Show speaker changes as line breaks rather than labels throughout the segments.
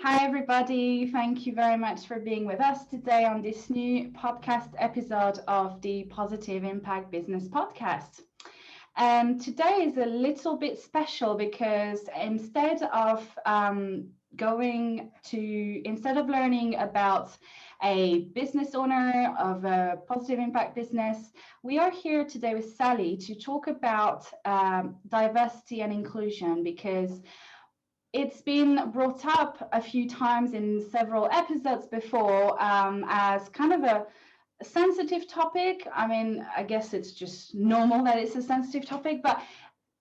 Hi, everybody. Thank you very much for being with us today on this new podcast episode of the Positive Impact Business Podcast. And today is a little bit special because instead of learning about a business owner of a positive impact business, we are here today with Sally to talk about diversity and inclusion because it's been brought up a few times in several episodes before as kind of a sensitive topic. I mean, I guess it's just normal that it's a sensitive topic, but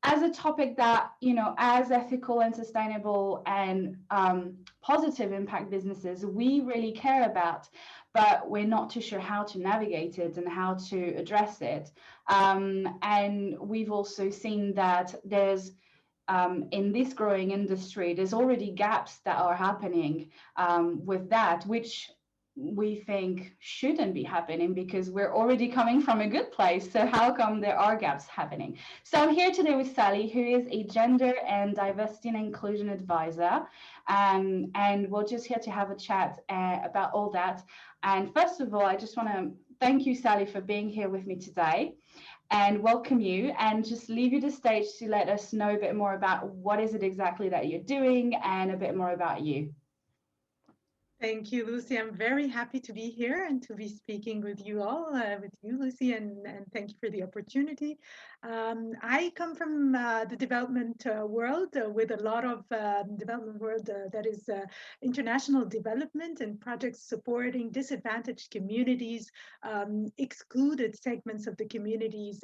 as a topic that, as ethical and sustainable and positive impact businesses, we really care about, but we're not too sure how to navigate it and how to address it. And we've also seen that there's in this growing industry, there's already gaps that are happening with that, which we think shouldn't be happening because we're already coming from a good place. So how come there are gaps happening? So I'm here today with Sally, who is a gender and diversity and inclusion advisor. And we're just here to have a chat about all that. And first of all, I just want to thank you, Sally, for being here with me today and welcome you and just leave you the stage to let us know a bit more about what is it exactly that you're doing and a bit more about you.
Thank you, Lucie. I'm very happy to be here and to be speaking with you all, with you, Lucie, and thank you for the opportunity. I come from the development world with a lot of development world that is international development and projects supporting disadvantaged communities, excluded segments of the communities,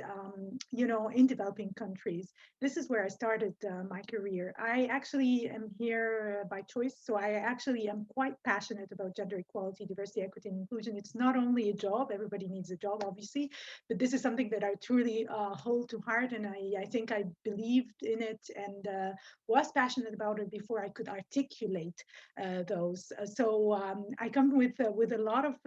in developing countries. This is where I started my career. I actually am here by choice, so I actually am quite passionate about gender equality, diversity, equity, and inclusion. It's not only a job, everybody needs a job, obviously, but this is something that I truly hold to heart, and I think I believed in it and was passionate about it before I could articulate those. So I come with a lot of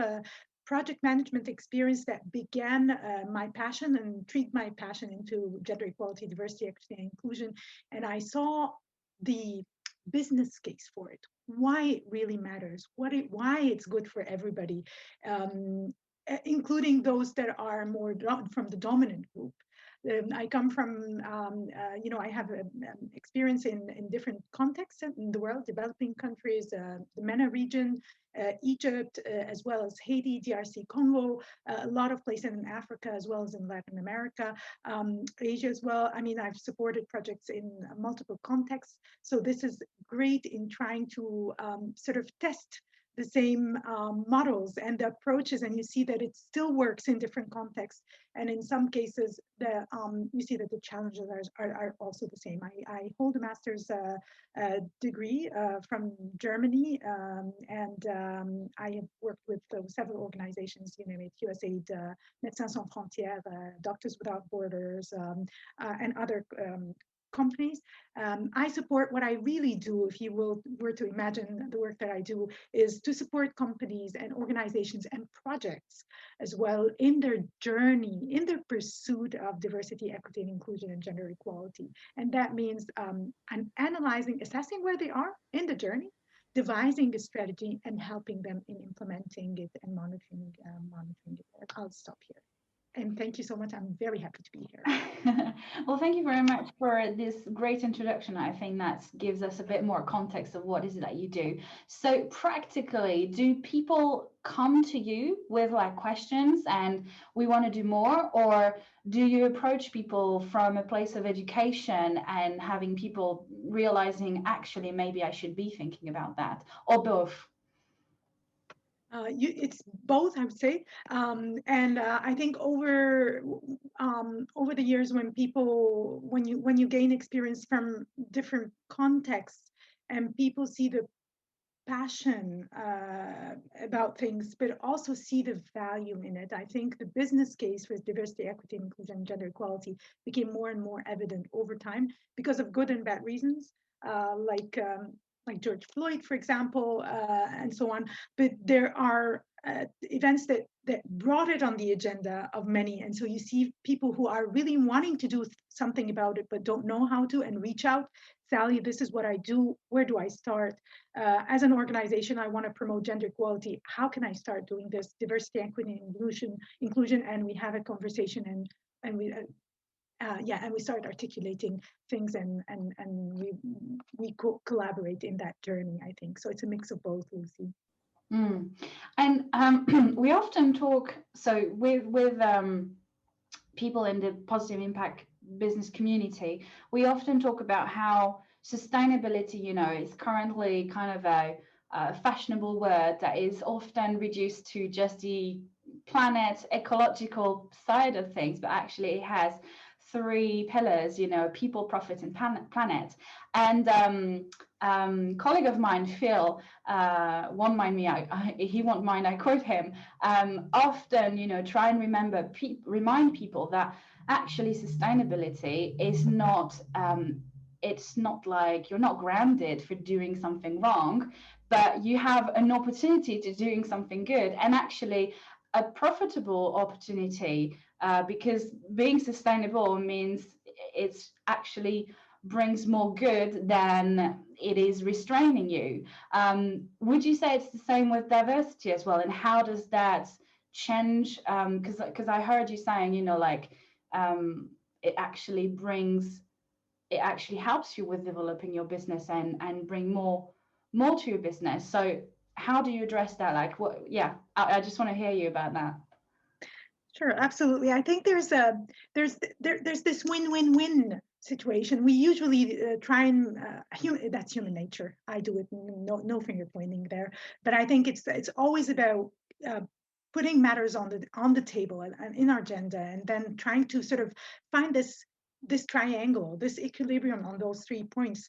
project management experience that began my passion and treat my passion into gender equality, diversity, equity, and inclusion. And I saw the business case for it, why it really matters, why it's good for everybody, including those that are more from the dominant group. I come from, I have experience in different contexts in the world, developing countries, the MENA region, Egypt, as well as Haiti, DRC, Congo, a lot of places in Africa, as well as in Latin America, Asia as well. I mean, I've supported projects in multiple contexts. So this is great in trying to sort of test the same models and the approaches, and you see that it still works in different contexts. And in some cases, you see that the challenges are also the same. I hold a master's degree from Germany, and I have worked with several organizations, USAID, Médecins Sans Frontières, Doctors Without Borders, and other companies. I support what I really do, if you were to imagine the work that I do, is to support companies and organizations and projects as well in their journey, in their pursuit of diversity, equity, and inclusion and gender equality. And that means I'm analyzing, assessing where they are in the journey, devising a strategy and helping them in implementing it and monitoring it. I'll stop here. And thank you so much. I'm very happy to be here.
Well, thank you very much for this great introduction. I think that gives us a bit more context of what is it that you do. So practically, do people come to you with like questions and we want to do more, or do you approach people from a place of education and having people realizing actually maybe I should be thinking about that, or both?
It's both, I would say, and I think over the years, when you gain experience from different contexts, and people see the passion about things, but also see the value in it. I think the business case for diversity, equity, inclusion, and gender equality became more and more evident over time because of good and bad reasons. like George Floyd, for example, and so on. But there are events that brought it on the agenda of many. And so you see people who are really wanting to do something about it, but don't know how to, and reach out. Sally, this is what I do. Where do I start? As an organization, I want to promote gender equality. How can I start doing this? Diversity, equity, inclusion, and we have a conversation, and we and we start articulating things, and we collaborate in that journey. I think so. It's a mix of both, Lucie.
Mm. And we often talk with people in the positive impact business community. We often talk about how sustainability, is currently kind of a fashionable word that is often reduced to just the planet ecological side of things, but actually it has three pillars, people, profit, and planet. And colleague of mine, Phil, won't mind me, he won't mind I quote him, often, try and remind people that actually sustainability is not, it's not like you're not grounded for doing something wrong, but you have an opportunity to doing something good, and actually a profitable opportunity, because being sustainable means it's actually brings more good than it is restraining you. Would you say it's the same with diversity as well? And how does that change? Because I heard you saying, it actually helps you with developing your business and bring more to your business. So how do you address that? Like, what? Yeah, I just want to hear you about that.
Sure, absolutely. I think there's this win-win-win situation. We usually try and that's human nature. I do it. No finger pointing there. But I think it's always about putting matters on the table and in our agenda, and then trying to sort of find this triangle, this equilibrium on those 3 points,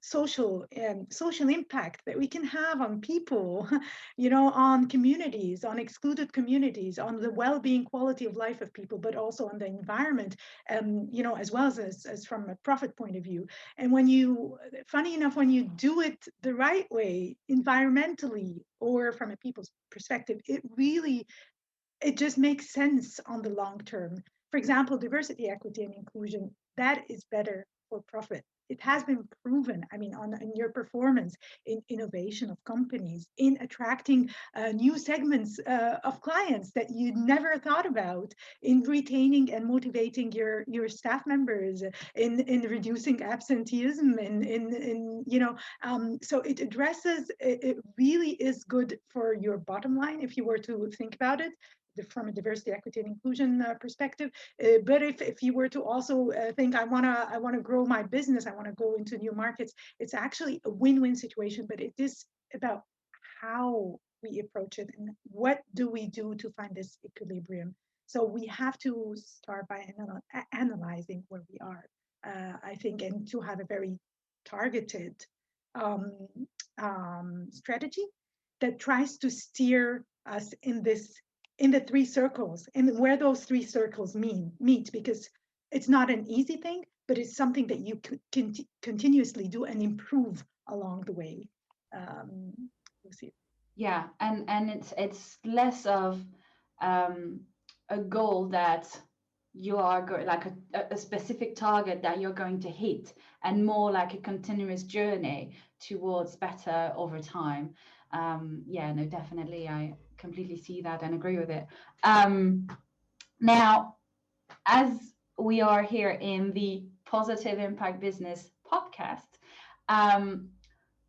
social impact that we can have on people, on communities, on excluded communities, on the well-being, quality of life of people, but also on the environment, as well as from a profit point of view. And funny enough, when you do it the right way, environmentally or from a people's perspective, it just makes sense on the long term. For example, diversity, equity, and inclusion, that is better for profit. It has been proven, in your performance, in innovation of companies, in attracting new segments of clients that you never thought about, in retaining and motivating your staff members, in reducing absenteeism, so it addresses, it really is good for your bottom line if you were to think about it from a diversity, equity, and inclusion perspective. But if you were to also think, I wanna grow my business, I wanna go into new markets, it's actually a win-win situation. But it is about how we approach it and what do we do to find this equilibrium. So we have to start by analyzing where we are, I think, and to have a very targeted strategy that tries to steer us in the 3 circles, and where those 3 circles meet, because it's not an easy thing, but it's something that you can continuously do and improve along the way. Lucie.
Yeah, and it's less of a goal that you are like a specific target that you're going to hit, and more like a continuous journey towards better over time. Yeah, no, definitely, I completely see that and agree with it. Now, as we are here in the Positive Impact Business podcast,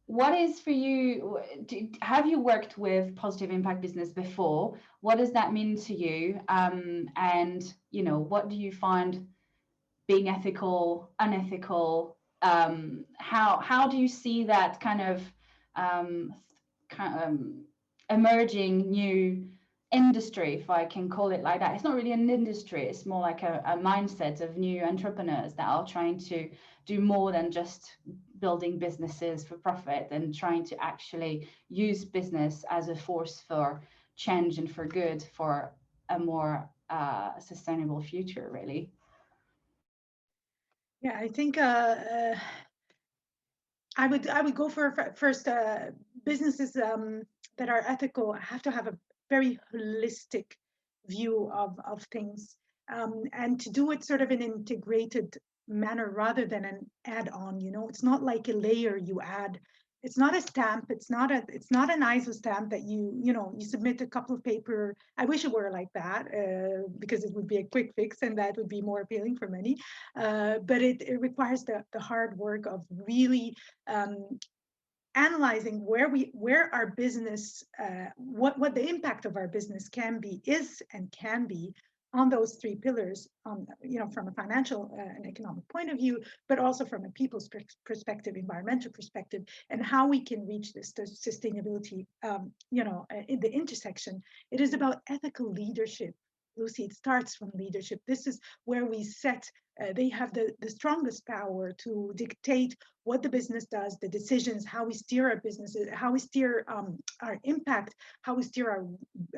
what is for you, have you worked with positive impact business before? What does that mean to you? And, what do you find being ethical, unethical? How do you see that kind of emerging new industry, if I can call it like that? It's not really an industry, it's more like a mindset of new entrepreneurs that are trying to do more than just building businesses for profit, and trying to actually use business as a force for change and for good, for a more sustainable future, really.
Yeah, I think I would go for first businesses that are ethical have to have a very holistic view of things, and to do it sort of in an integrated manner rather than an add-on. You know, it's not like a layer you add. It's not a stamp. It's not an ISO stamp that you know you submit a couple of paper. I wish it were like that because it would be a quick fix and that would be more appealing for many. But it requires the hard work of really um, analyzing where our business what the impact of our business can be on those three pillars, you know, from a financial and economic point of view, but also from a people's perspective, environmental perspective, and how we can reach this sustainability, you know, in the intersection. It is about ethical leadership. Lucie, it starts from leadership. This is where we set, they have the strongest power to dictate what the business does, the decisions, how we steer our businesses, how we steer our impact, how we steer our,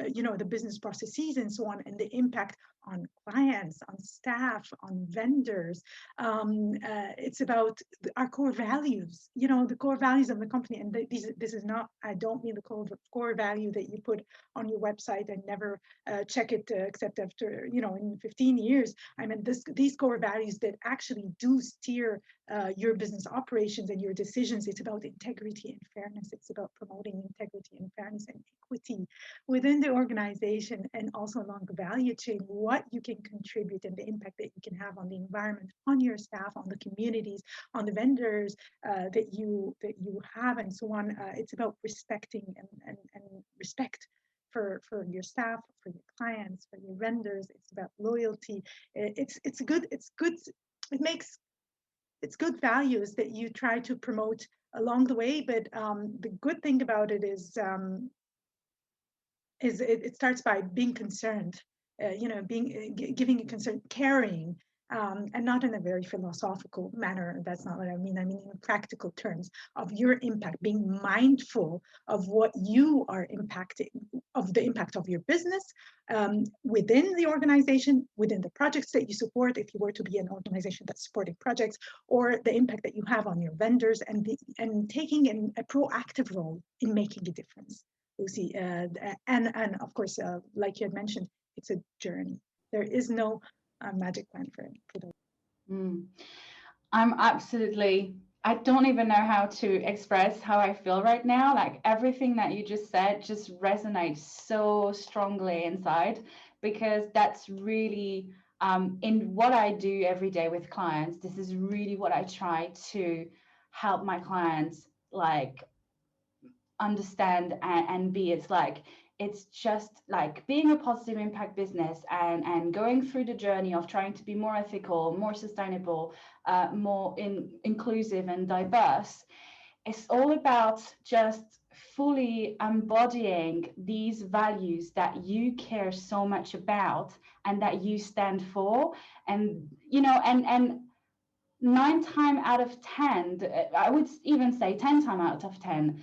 you know, the business processes and so on, and the impact on clients, on staff, on vendors. It's about our core values, you know, the core values of the company. And this is not, I don't mean the core value that you put on your website and never check it except after, you know, in 15 years. I mean, these core values that actually do steer your business operations and your decisions. It's about integrity and fairness. It's about promoting integrity and fairness and equity within the organization and also along the value chain, what you can contribute and the impact that you can have on the environment, on your staff, on the communities, on the vendors that you have, and so on. It's about respecting and respect for your staff, for your clients, for your vendors. It's about loyalty. It's good. It makes it's good values that you try to promote along the way. But the good thing about it is it starts by being concerned, you know, being giving a concern, caring, and not in a very philosophical manner. That's not what I mean. I mean in practical terms of your impact, being mindful of what you are impacting, of the impact of your business within the organization, within the projects that you support, if you were to be an organization that's supporting projects, or the impact that you have on your vendors, and taking a proactive role in making a difference. Lucie, and of course, like you had mentioned, it's a journey. There is no magic plan for those.
I'm absolutely, I don't even know how to express how I feel right now. Like everything that you just said just resonates so strongly inside, because that's really in what I do every day with clients. This is really what I try to help my clients like understand and be. It's just like being a positive impact business and going through the journey of trying to be more ethical, more sustainable, more inclusive and diverse. It's all about just fully embodying these values that you care so much about and that you stand for. And you know, and 9 times out of 10, I would even say 10 times out of 10,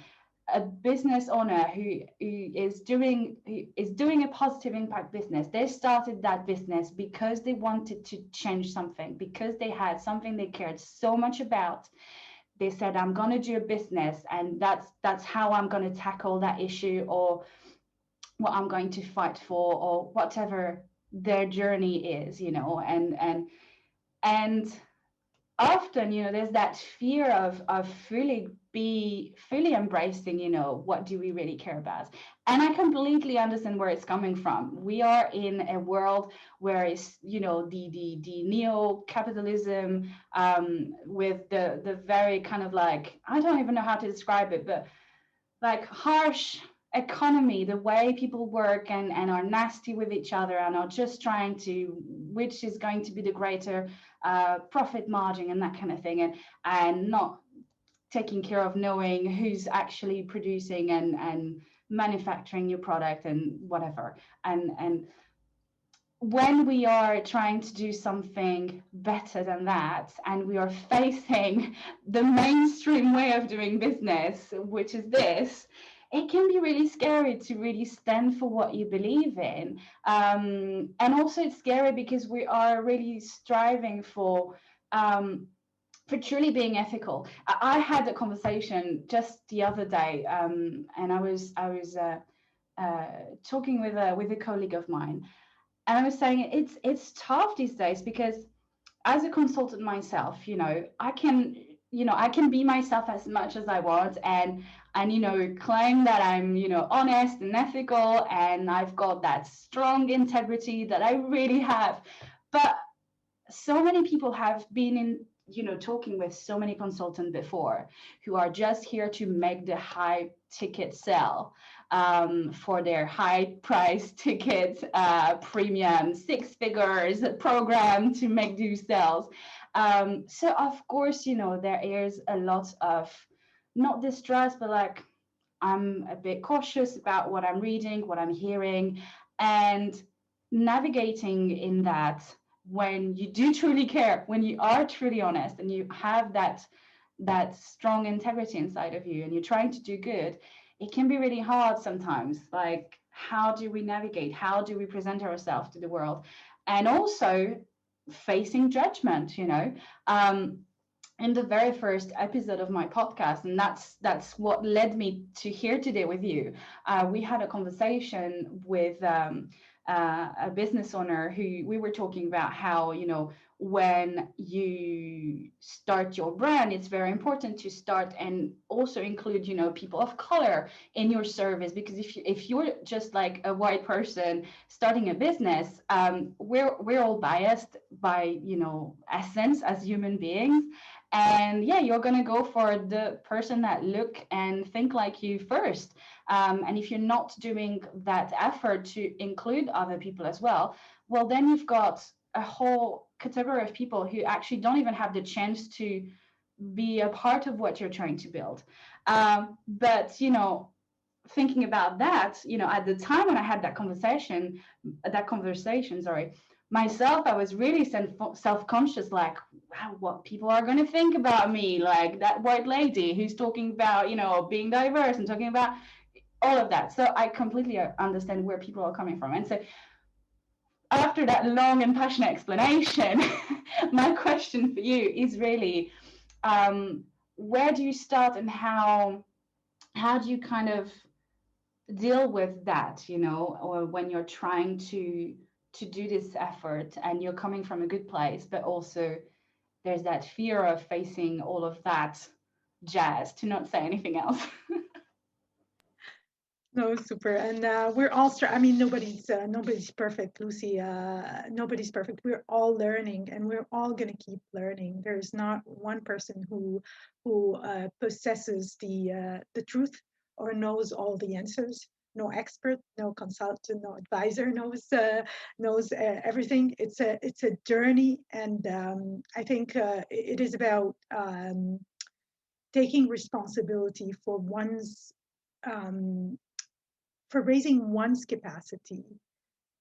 a business owner who is doing a positive impact business, they started that business because they wanted to change something, because they had something they cared so much about. They said, I'm going to do a business, and that's how I'm going to tackle that issue, or what I'm going to fight for, or whatever their journey is, you know. And often, you know, there's that fear of fully embracing, you know, what do we really care about. And I completely understand where it's coming from. We are in a world where it's, you know, the neo-capitalism with the very kind of like, I don't even know how to describe it, but like harsh economy, the way people work and are nasty with each other and are just trying to, which is going to be the greater profit margin and that kind of thing, and not taking care of knowing who's actually producing and manufacturing your product and whatever. And when we are trying to do something better than that, and we are facing the mainstream way of doing business, which is this, it can be really scary to really stand for what you believe in. And also it's scary because we are really striving for for truly being ethical. I had a conversation just the other day, and I was talking with a colleague of mine, and I was saying it's tough these days because as a consultant myself, I can be myself as much as I want, and claim that I'm honest and ethical, and I've got that strong integrity that I really have. But so many people have been in talking with so many consultants before who are just here to make the high ticket sell, for their high price tickets, premium 6 figures program to make those sales. So of course there is a lot of not distrust, but like I'm a bit cautious about what I'm reading, what I'm hearing, and navigating in that. When you do truly care, when you are truly honest, and you have that strong integrity inside of you, and you're trying to do good, it can be really hard sometimes. Like, how do we navigate? How do we present ourselves to the world? And also facing judgment, in the very first episode of my podcast, and that's what led me to here today with you. We had a conversation with a business owner who we were talking about how when you start your brand, it's very important to start and also include people of color in your service, because if you're just like a white person starting a business, we're all biased by essence as human beings. And yeah, you're going to go for the person that look and think like you first. And if you're not doing that effort to include other people as well, well, then you've got a whole category of people who actually don't even have the chance to be a part of what you're trying to build. But thinking about that, at the time when I had that conversation, sorry, myself, I was really self-conscious, like, wow, what people are going to think about me, like that white lady who's talking about being diverse and talking about all of that. So I completely understand where people are coming from. And so after that long and passionate explanation, my question for you is really, where do you start, and how do you kind of deal with that, or when you're trying to do this effort and you're coming from a good place, but also there's that fear of facing all of that jazz, to not say anything else.
No, super. And we're all, I mean, nobody's perfect, Lucie. Nobody's perfect. We're all learning, and we're all going to keep learning. There's not one person who possesses the truth or knows all the answers. No expert, no consultant, no advisor knows everything. It's a journey, and I think it is about taking responsibility for one's for raising one's capacity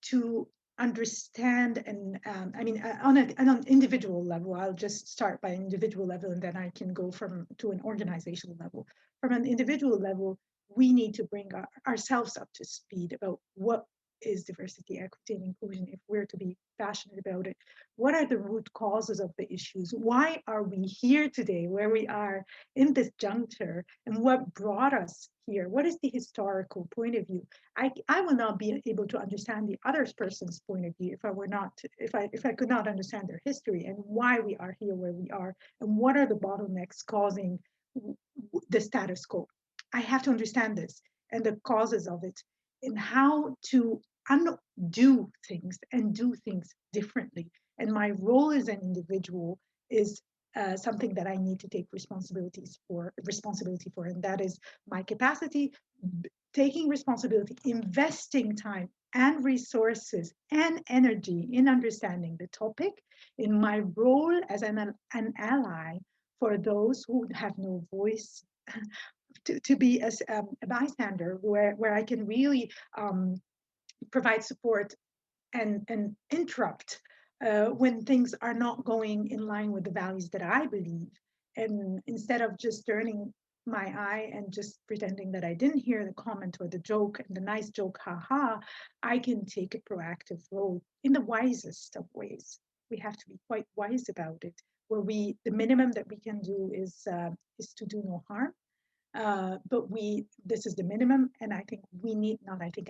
to understand. And I mean, on an individual level, I'll just start by individual level, and then I can go to an organizational level. From an individual level, we need to bring ourselves up to speed about what is diversity, equity, and inclusion if we're to be passionate about it. What are the root causes of the issues? Why are we here today where we are in this juncture? And what brought us here? What is the historical point of view? I will not be able to understand the other person's point of view if I could not understand their history and why we are here where we are, and what are the bottlenecks causing the status quo. I have to understand this and the causes of it, and how to undo things and do things differently. And my role as an individual is something that I need to take responsibility for, and that is my capacity, taking responsibility, investing time and resources and energy in understanding the topic, in my role as an ally for those who have no voice, to be as a bystander, where I can really provide support and interrupt when things are not going in line with the values that I believe. And instead of just turning my eye and just pretending that I didn't hear the comment or the joke, and the nice joke, haha, I can take a proactive role in the wisest of ways. We have to be quite wise about it. where the minimum that we can do is to do no harm. But this is the minimum, and I think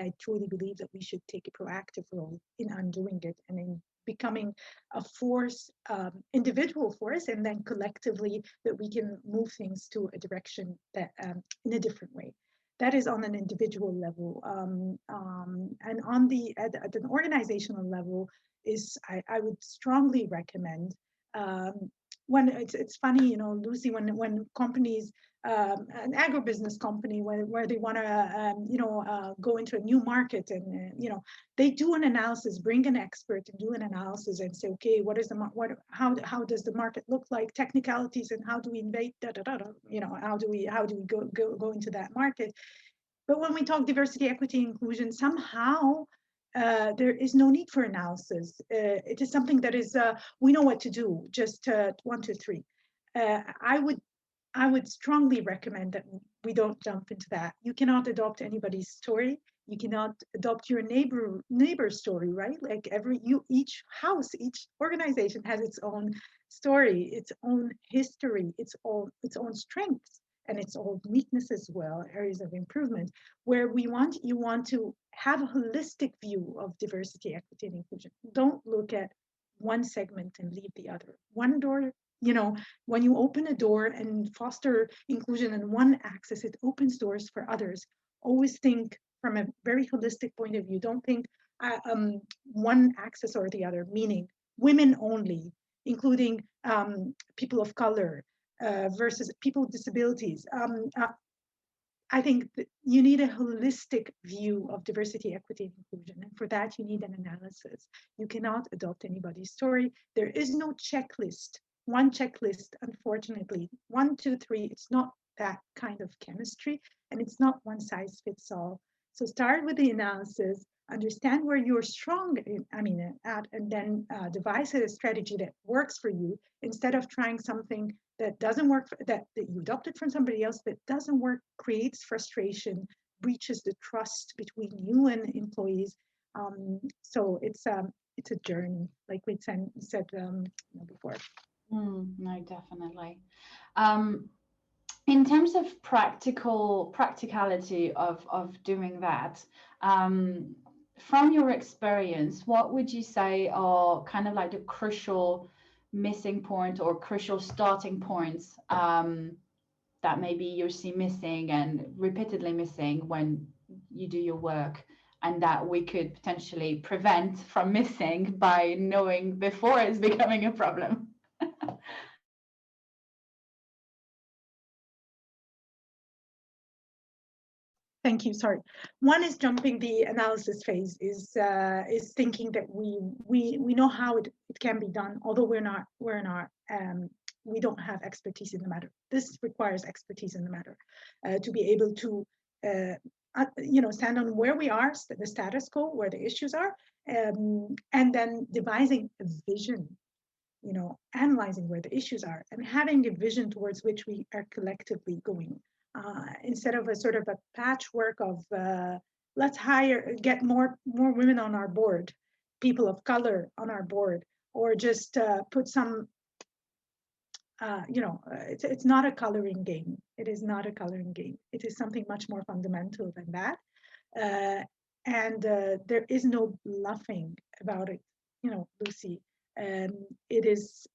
I truly believe that we should take a proactive role in undoing it and in becoming a force, individual force, and then collectively that we can move things to a direction that in a different way. That is on an individual level, and on at an organizational level I would strongly recommend. When it's funny, you know, Lucie, when companies, an agribusiness company where they want to go into a new market, and they do an analysis, bring an expert and do an analysis and say, okay, how does the market look like, technicalities, and how do we invade how do we go into that market. But when we talk diversity, equity, inclusion, somehow there is no need for analysis. It is something that is we know what to do. Just 1, 2, 3. I would strongly recommend that we don't jump into that. You cannot adopt anybody's story. You cannot adopt your neighbor's story, right? Like each house, each organization has its own story, its own history, its own strengths, and its own weaknesses as well, areas of improvement, where you want to have a holistic view of diversity, equity, and inclusion. Don't look at one segment and leave the other. One door, when you open a door and foster inclusion in one axis, it opens doors for others. Always think from a very holistic point of view. Don't think one axis or the other, meaning women only, including people of color, versus people with disabilities. I think that you need a holistic view of diversity, equity, and inclusion. And for that, you need an analysis. You cannot adopt anybody's story. There is no checklist. One checklist, unfortunately, 1, 2, 3, it's not that kind of chemistry, and it's not one size fits all. So start with the analysis, understand where you're strong at, and then devise a strategy that works for you, instead of trying something that doesn't work, that you adopted from somebody else, that doesn't work, creates frustration, breaches the trust between you and employees. So it's a journey, like we said before.
No, definitely. In terms of practicality of doing that, from your experience, what would you say are kind of like the crucial missing point or crucial starting points that maybe you see missing and repeatedly missing when you do your work, and that we could potentially prevent from missing by knowing before it's becoming a problem?
Thank you. Sorry. One is jumping the analysis phase, is thinking that we know how it can be done, although we don't have expertise in the matter. This requires expertise in the matter to be able to stand on where we are, the status quo, where the issues are, and then devising a vision. Analyzing where the issues are and having a vision towards which we are collectively going. Instead of a sort of a patchwork of let's get more women on our board, people of color on our board, or just put some, it's not a coloring game. It is not a coloring game. It is something much more fundamental than that. And there is no bluffing about it, Lucie. It is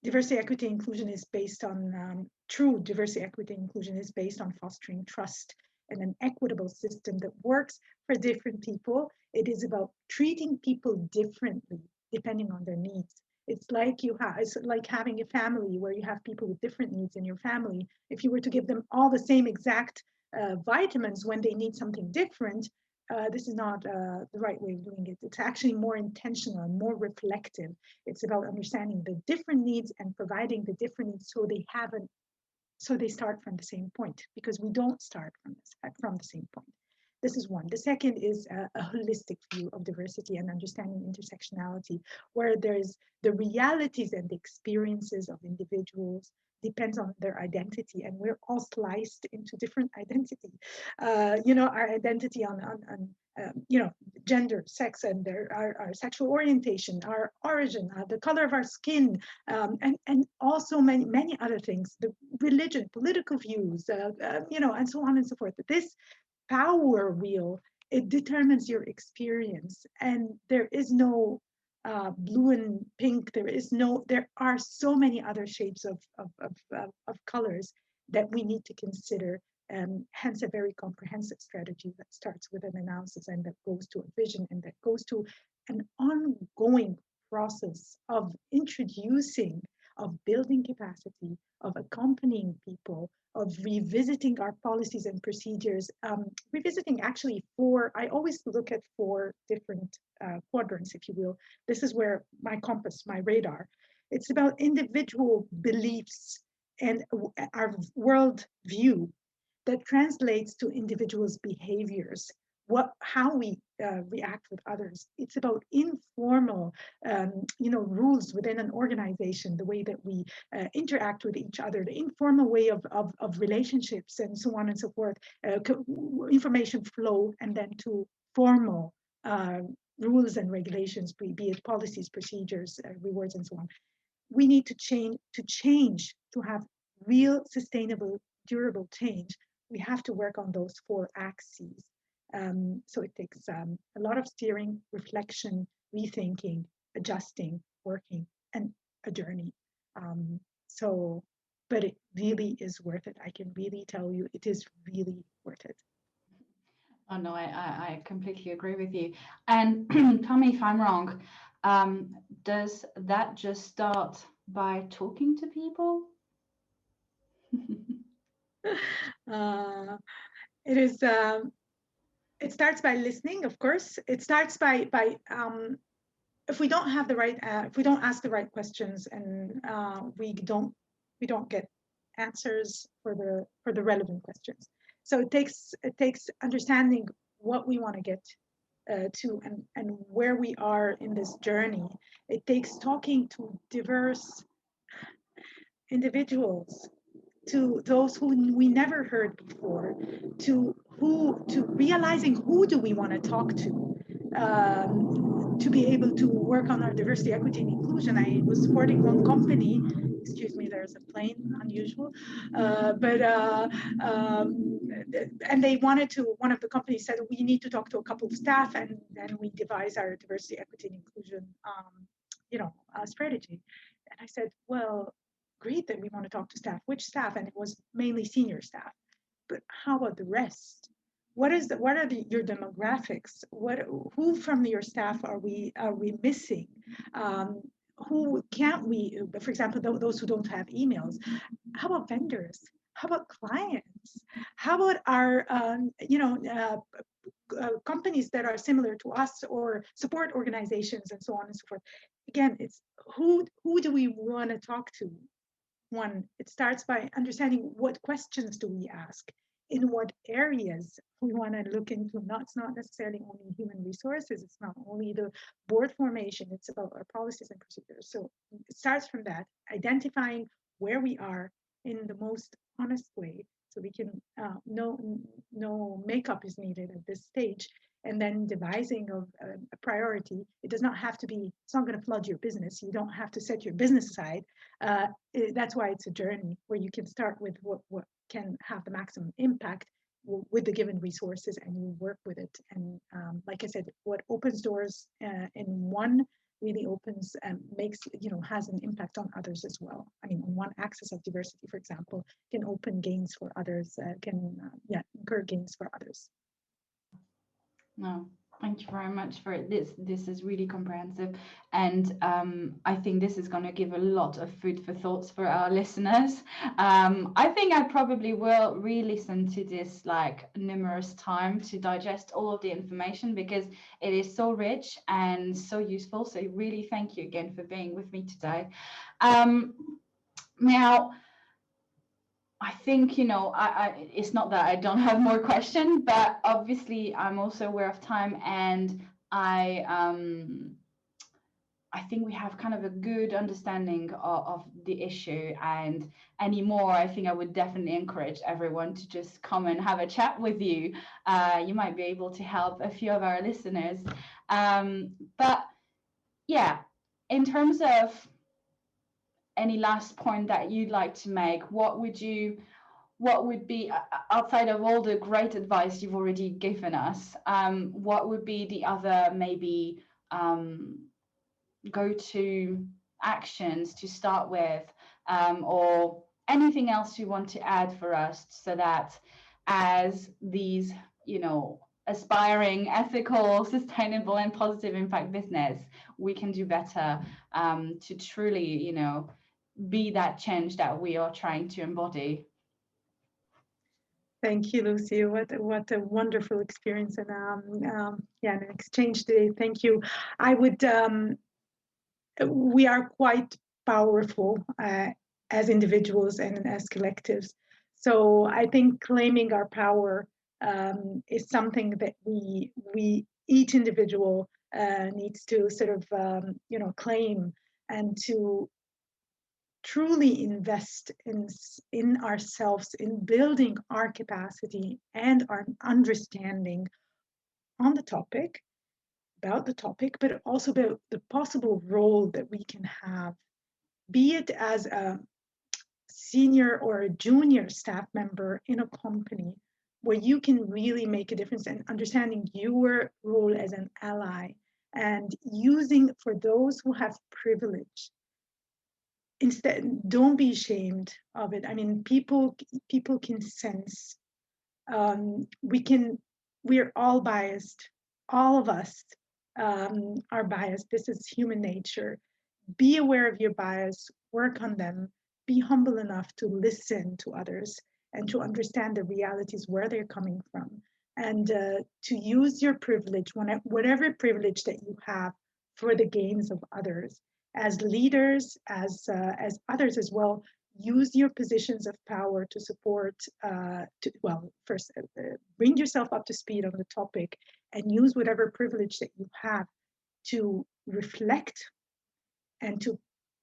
diversity, equity, inclusion is based on true diversity, equity, inclusion is based on fostering trust and an equitable system that works for different people. It is about treating people differently depending on their needs. It's like having a family where you have people with different needs in your family. If you were to give them all the same exact vitamins when they need something different, this is not the right way of doing it. It's actually more intentional and more reflective. It's about understanding the different needs and providing the different needs so they start from the same point, because we don't start from the same point. This is one. The second is a holistic view of diversity and understanding intersectionality, where there's the realities and the experiences of individuals depends on their identity, and we're all sliced into different identity. Our identity on gender, sex, and our sexual orientation, our origin, the color of our skin, and also many other things, the religion, political views, and so on and so forth. This power wheel, it determines your experience, and there is no blue and pink. There are so many other shapes of colors that we need to consider. Hence a very comprehensive strategy that starts with an analysis and that goes to a vision and that goes to an ongoing process of introducing, of building capacity, of accompanying people, of revisiting our policies and procedures, revisiting actually I always look at 4 different quadrants, if you will. This is where my compass, my radar, it's about individual beliefs and our world view that translates to individuals' behaviors, how we react with others. It's about informal, rules within an organization, the way that we interact with each other, the informal way of relationships, and so on and so forth, information flow, and then to formal rules and regulations, be it policies, procedures, rewards, and so on. We need to change to have real, sustainable, durable change. We have to work on those 4 axes. So it takes a lot of steering, reflection, rethinking, adjusting, working, and a journey. But it really is worth it. I can really tell you, it is really worth it.
Oh no, I completely agree with you. And tell me if I'm wrong. Does that just start by talking to people?
It is. It starts by listening, of course. It starts by if we don't have the right, if we don't ask the right questions, and we don't get answers for the relevant questions. So it takes understanding what we want to get to, and where we are in this journey. It takes talking to diverse individuals, to those who we never heard before, to realizing who do we want to talk to be able to work on our diversity, equity, and inclusion. I was supporting one company. Excuse me, there's a plane, unusual. And they wanted to, one of the companies said, we need to talk to a couple of staff, and then we devise our diversity, equity, and inclusion strategy. And I said, well, great that we want to talk to staff. Which staff? And it was mainly senior staff. But how about the rest? What are your demographics? Who from your staff are we missing? Who can't we? For example, those who don't have emails. How about vendors? How about clients? How about our companies that are similar to us, or support organizations, and so on and so forth? Again, it's who do we want to talk to? One, it starts by understanding what questions do we ask, in what areas we want to look into. It's not necessarily only human resources, it's not only the board formation, it's about our policies and procedures. So it starts from that, identifying where we are in the most honest way, so we can no makeup is needed at this stage, and then devising of a priority. It does not have to be, it's not going to flood your business. You don't have to set your business aside. That's why it's a journey where you can start with what can have the maximum impact with the given resources, and you work with it. And like I said, what opens doors in one really opens and has an impact on others as well. I mean, on one axis of diversity, for example, can open gains for others, can incur gains for others.
No, thank you very much for it. This is really comprehensive, and I think this is going to give a lot of food for thoughts for our listeners. I think I probably will re-listen to this like numerous times to digest all of the information, because it is so rich and so useful. So really thank you again for being with me today. Now, I think, it's not that I don't have more questions, but obviously I'm also aware of time, and I I think we have kind of a good understanding of the issue, and anymore, I think I would definitely encourage everyone to just come and have a chat with you. You might be able to help a few of our listeners. But yeah, in terms of any last point that you'd like to make, what would be, outside of all the great advice you've already given us, what would be the other maybe go-to actions to start with, or anything else you want to add for us, so that as these, aspiring, ethical, sustainable, and positive impact business, we can do better, to truly, be that change that we are trying to embody.
Thank you, Lucie. What a wonderful experience, and yeah, an exchange today. Thank you. I would. We are quite powerful as individuals and as collectives. So I think claiming our power is something that we each individual needs to sort of claim, and to truly invest in ourselves, in building our capacity and our understanding on the topic, about the topic, but also about the possible role that we can have, be it as a senior or a junior staff member in a company, where you can really make a difference, and understanding your role as an ally, and using for those who have privilege. Instead, don't be ashamed of it. I mean, people can sense. We're all biased. All of us are biased. This is human nature. Be aware of your bias, work on them, be humble enough to listen to others and to understand the realities where they're coming from, and to use your privilege, whatever privilege that you have, for the gains of others. As leaders, as others as well, use your positions of power to support, first bring yourself up to speed on the topic, and use whatever privilege that you have to reflect, and to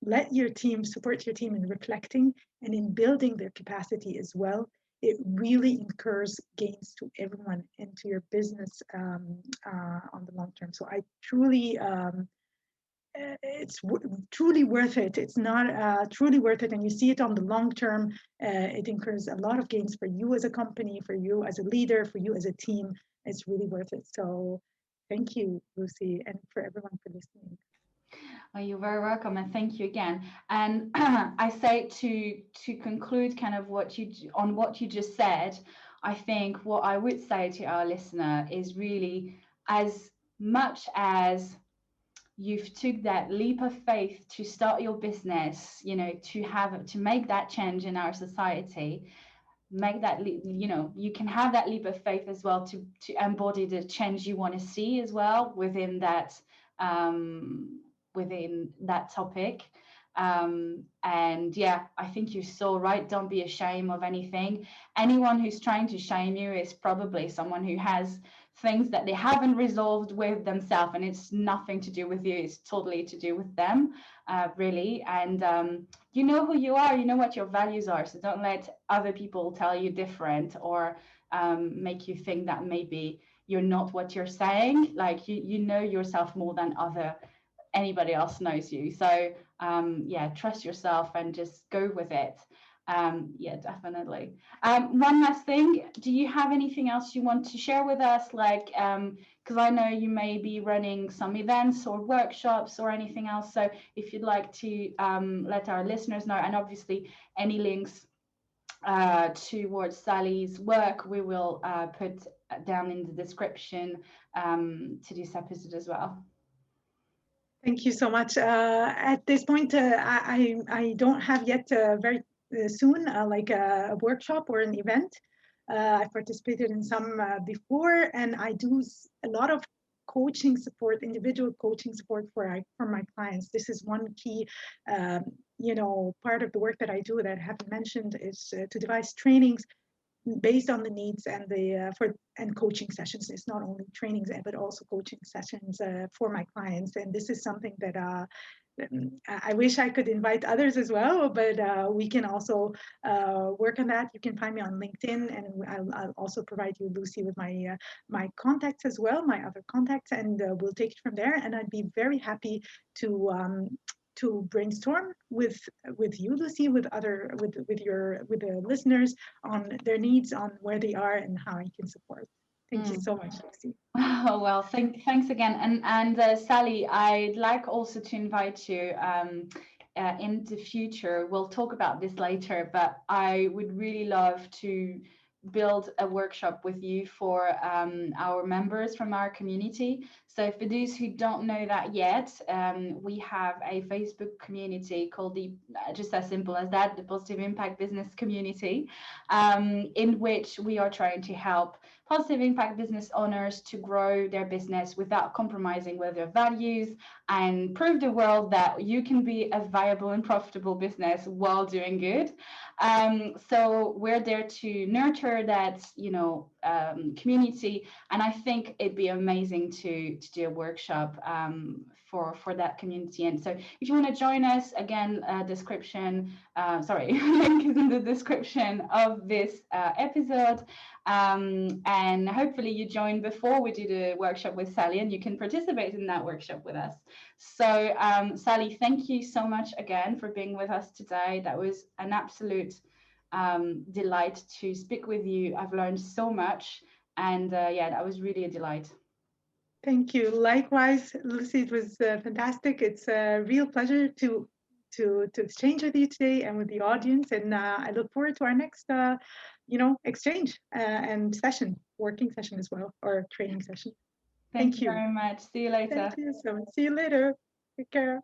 let your team support your team in reflecting and in building their capacity as well. It really incurs gains to everyone and to your business on the long term. So I truly, it's truly worth it. It's not truly worth it, and you see it on the long term. It incurs a lot of gains for you as a company, for you as a leader, for you as a team. It's really worth it. So thank you, Lucie, and for everyone for listening.
Well, you're very welcome, and thank you again. And I say to conclude kind of what you just said, I think what I would say to our listener is really, as much as you've took that leap of faith to start your business, to make that change in our society, make that you can have that leap of faith as well to embody the change you want to see as well within that topic. And yeah, I think you're so right. Don't be ashamed of anything. Anyone who's trying to shame you is probably someone who has things that they haven't resolved with themselves, and it's nothing to do with you. It's totally to do with them, really. And you know who you are, you know what your values are, so don't let other people tell you different, or make you think that maybe you're not what you're saying. Like, you know yourself more than anybody else knows you. So yeah, trust yourself and just go with it. Yeah, definitely. One last thing, do you have anything else you want to share with us? Like, because I know you may be running some events or workshops or anything else. So if you'd like to let our listeners know, and obviously any links towards Sally's work, we will put down in the description to this episode as well.
Thank you so much. At this point, I don't have yet very soon like a workshop or an event. I participated in some before, and I do a lot of coaching support, individual coaching support for my clients. This is one key, part of the work that I do that I haven't mentioned, is to devise trainings based on the needs and and coaching sessions. It's not only trainings but also coaching sessions for my clients. And this is something that I wish I could invite others as well, but we can also work on that. You can find me on LinkedIn, and I'll also provide you, Lucie, with my contacts as well, my other contacts, and we'll take it from there. And I'd be very happy to brainstorm with you, Lucie, with the listeners on their needs, on where they are, and how I can support. Thank you so much, Lucie.
Oh, well, thanks again. And Sally, I'd like also to invite you in the future. We'll talk about this later, but I would really love to build a workshop with you for our members from our community. So for those who don't know that yet, we have a Facebook community called just as simple as that, the Positive Impact Business Community, in which we are trying to help positive impact business owners to grow their business without compromising with their values, and prove the world that you can be a viable and profitable business while doing good. So we're there to nurture that, community, and I think it'd be amazing to do a workshop for that community. And so if you want to join us, again, link is in the description of this episode. And hopefully you join before we do the workshop with Sally, and you can participate in that workshop with us. So Sally, thank you so much again for being with us today. That was an absolute delight to speak with you. I've learned so much, and that was really a delight.
Thank you. Likewise, Lucie, it was fantastic. It's a real pleasure to exchange with you today and with the audience, and I look forward to our next exchange and working session as well, or training session.
Thank you very much. See you later.
Thank you so much. See you later. Take care.